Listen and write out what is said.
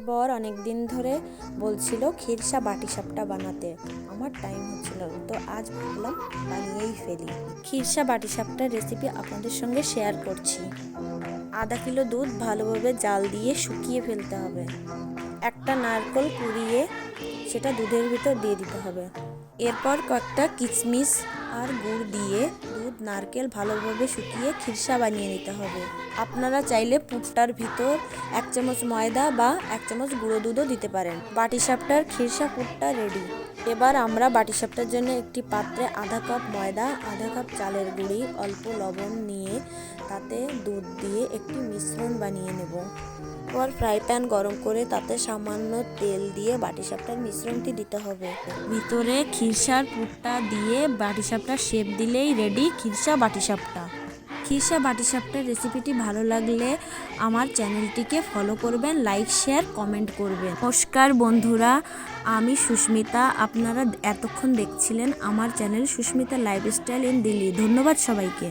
বর অনেক দিন ধরে বলছিল খিরসা বাটিসাপটা বানাতে। আমার টাইম হচ্ছিল না, তো আজ ভাবলাম বানিয়েই ফেলি। খিরসা বাটিসাপটার রেসিপি আপনাদের সঙ্গে শেয়ার করছি। আধা কিলো দুধ ভালোভাবে জাল দিয়ে শুকিয়ে ফেলতে হবে। একটা নারকেল কুড়িয়ে সেটা দুধের ভিতর দিয়ে দিতে হবে। এরপর কয়েকটা কিশমিশ আর গুড় দিয়ে দুধ নারকেল ভালোভাবে শুকিয়ে খিরসা বানিয়ে নিতে হবে। আপনারা চাইলে পুরটার ভিতর 1 চামচ ময়দা বা 1 চামচ গুঁড়ো দুধও দিতে পারেন। বাটিসাপটার খিরসা পুরটা রেডি। এবার আমরা বাটিসাপটার জন্য একটি পাত্রে আধা কাপ ময়দা, আধা কাপ চালের গুঁড়ি, অল্প লবণ নিয়ে তাতে দুধ দিয়ে একটি মিশ্রণ বানিয়ে নেব। এরপর ফ্রাই প্যান গরম করে তাতে সামান্য তেল দিয়ে বাটিসাপটার মিশ্রণটি দিতে হবে। ভিতরে খিরসার পুরটা দিয়ে বাটিসাপটার শেপ দিলেই রেডি খিরসা বাটিসাপটা। খিরসা বাটিসাপটার রেসিপিটি ভালো লাগলে আমার চ্যানেলটিকে ফলো করবেন, লাইক, শেয়ার, কমেন্ট করবেন। নমস্কার বন্ধুরা, আমি সুস্মিতা। আপনারা এতক্ষণ দেখছিলেন আমার channel Sushmita lifestyle in Delhi. ধন্যবাদ সবাইকে।